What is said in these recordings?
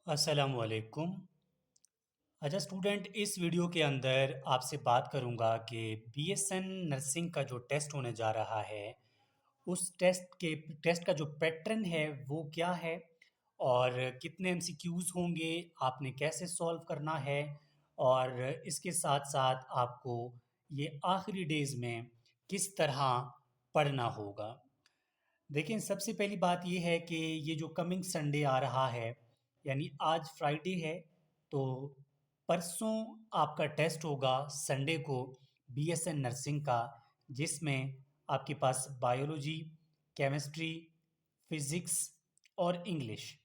अस्सलामुअलैकुम। अच्छा स्टूडेंट, इस वीडियो के अंदर आपसे बात करूंगा कि बीएसएन नर्सिंग का जो टेस्ट होने जा रहा है, उस टेस्ट का जो पैटर्न है वो क्या है और कितने एमसीक्यूज़ होंगे, आपने कैसे सॉल्व करना है और इसके साथ साथ आपको ये आखिरी डेज़ में किस तरह पढ़ना होगा। देखिए, सबसे पहली बात ये है कि ये जो कमिंग संडे आ रहा है, यानी आज फ्राइडे है, तो परसों आपका टेस्ट होगा संडे को बीएसएन नर्सिंग का, जिसमें आपके पास बायोलॉजी, केमिस्ट्री, फिज़िक्स और इंग्लिश,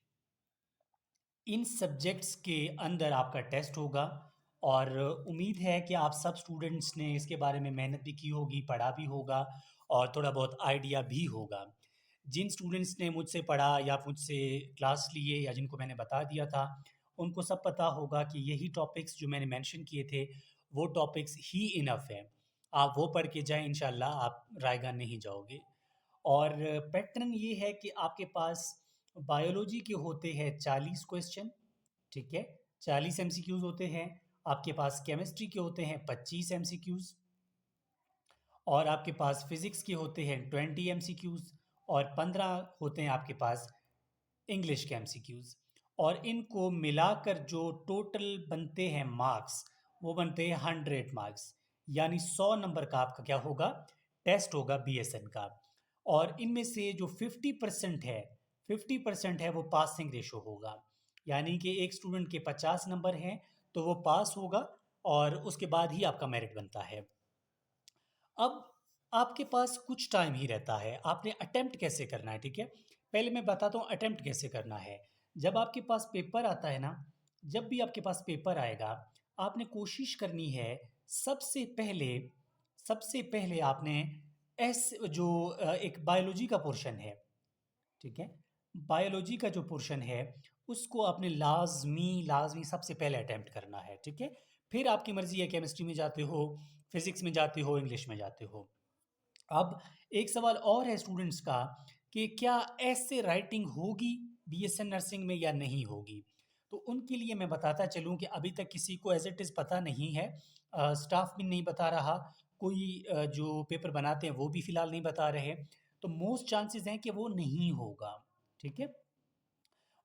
इन सब्जेक्ट्स के अंदर आपका टेस्ट होगा। और उम्मीद है कि आप सब स्टूडेंट्स ने इसके बारे में मेहनत भी की होगी, पढ़ा भी होगा और थोड़ा बहुत आइडिया भी होगा। जिन स्टूडेंट्स ने मुझसे पढ़ा या मुझसे क्लास लिए या जिनको मैंने बता दिया था, उनको सब पता होगा कि यही टॉपिक्स जो मैंने मेंशन किए थे, वो टॉपिक्स ही इनफ है। आप वो पढ़ के जाएँ, इंशाल्लाह आप रायगा नहीं जाओगे। और पैटर्न ये है कि आपके पास बायोलॉजी के होते हैं 40 क्वेश्चन, ठीक है? 40 एमसीक्यूज़ होते हैं। आपके पास केमिस्ट्री के होते हैं 25 एमसीक्यूज़ और आपके पास फिज़िक्स के होते हैं 20 एमसीक्यूज़ और 15 होते हैं आपके पास इंग्लिश के एमसीक्यूज़। और इनको मिलाकर जो टोटल बनते हैं मार्क्स, वो बनते हैं 100 मार्क्स, यानी 100 नंबर का आपका क्या होगा, टेस्ट होगा बीएसएन का। और इनमें से जो 50% है वो पासिंग रेशो होगा, यानी कि एक स्टूडेंट के 50 नंबर हैं तो वो पास होगा और उसके बाद ही आपका मेरिट बनता है। अब आपके पास कुछ टाइम ही रहता है, आपने अटेम्प्ट कैसे करना है, ठीक है? पहले मैं बताता हूँ अटेम्प्ट कैसे करना है। जब आपके पास पेपर आता है ना, जब भी आपके पास पेपर आएगा, आपने कोशिश करनी है सबसे पहले सबसे पहले आपने एक बायोलॉजी का पोर्शन है, ठीक है? बायोलॉजी का जो पोर्शन है, उसको आपने लाज़मी सबसे पहले अटेम्प्ट करना है, ठीक है? फिर आपकी मर्ज़ी है, केमिस्ट्री में जाते हो, फिज़िक्स में जाते हो, इंग्लिश में जाते हो। अब एक सवाल और है स्टूडेंट्स का कि क्या ऐसे राइटिंग होगी बीएसएन नर्सिंग में या नहीं होगी? तो उनके लिए मैं बताता चलूँ कि अभी तक किसी को एज़ इट इज़ पता नहीं है। स्टाफ भी नहीं बता रहा, कोई जो पेपर बनाते हैं वो भी फ़िलहाल नहीं बता रहे। तो मोस्ट चांसेस हैं कि वो नहीं होगा, ठीक है?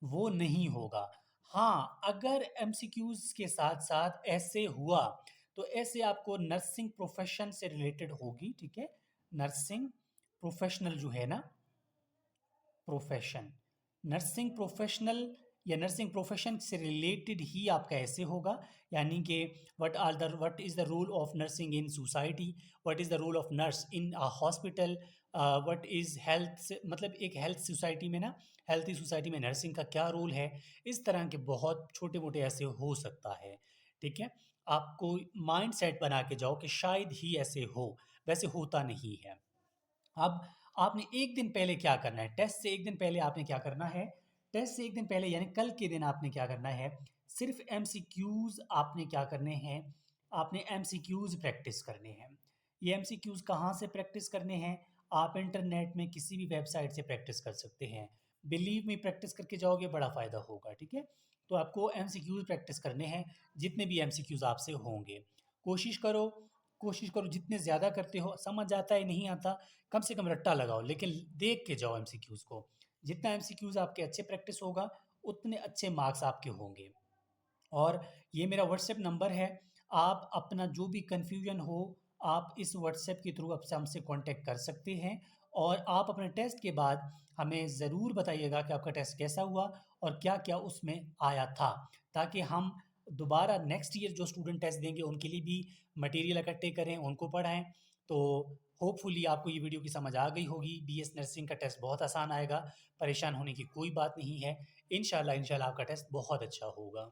वो नहीं होगा। हाँ, अगर एमसीक्यूज़ के साथ-साथ ऐसे हुआ, तो ऐसे आपको नर्सिंग प्रोफ़ेशन से रिलेटेड होगी, ठीक है? नर्सिंग प्रोफ़ेशनल जो है ना, प्रोफ़ेशन, नर्सिंग प्रोफ़ेशनल या नर्सिंग प्रोफ़ेशन से रिलेटेड ही आपका ऐसे होगा, यानी कि what is the role of nursing in society, what is the role of nurse in a hospital, what is health, मतलब एक हेल्थ सोसाइटी में ना, हेल्थी सोसाइटी में नर्सिंग का क्या रोल है। इस तरह के बहुत छोटे-मोटे ऐसे हो सकता है, ठीक है? आपको माइंड सेट बना के जाओ कि शायद ही ऐसे हो, वैसे होता नहीं है। अब आपने 1 दिन पहले क्या करना है, टेस्ट से 1 दिन पहले आपने क्या करना है, टेस्ट से 1 दिन पहले यानी कल के दिन आपने क्या करना है, सिर्फ़ एमसीक्यूज़ आपने क्या करने हैं, आपने एमसीक्यूज़ प्रैक्टिस करने हैं। ये एमसीक्यूज़ कहाँ से प्रैक्टिस करने हैं? आप इंटरनेट में किसी भी वेबसाइट से प्रैक्टिस कर सकते हैं। बिलीव मी, प्रैक्टिस करके जाओगे बड़ा फ़ायदा होगा, ठीक है? तो आपको एमसीक्यूज़ प्रैक्टिस करने हैं, जितने भी एमसीक्यूज़ आपसे होंगे। कोशिश करो कोशिश करो जितने ज़्यादा करते हो, समझ आता है नहीं आता, कम से कम रट्टा लगाओ, लेकिन देख के जाओ एमसीक्यूज़ को। जितना एमसीक्यूज़ आपके अच्छे प्रैक्टिस होगा, उतने अच्छे मार्क्स आपके होंगे। और ये मेरा व्हाट्सएप नंबर है, आप अपना जो भी कन्फ्यूजन हो, आप इस व्हाट्सएप के थ्रू आपसे हमसे कॉन्टैक्ट कर सकते हैं। और आप अपने टेस्ट के बाद हमें ज़रूर बताइएगा कि आपका टेस्ट कैसा हुआ और क्या-क्या उसमें आया था, ताकि हम दोबारा नेक्स्ट ईयर जो स्टूडेंट टेस्ट देंगे, उनके लिए भी मटेरियल इकट्ठे करें, उनको पढ़ाएँ। तो होपफुली आपको ये वीडियो की समझ आ गई होगी। बीएस नर्सिंग का टेस्ट बहुत आसान आएगा, परेशान होने की कोई बात नहीं है। इंशाल्लाह आपका टेस्ट बहुत अच्छा होगा।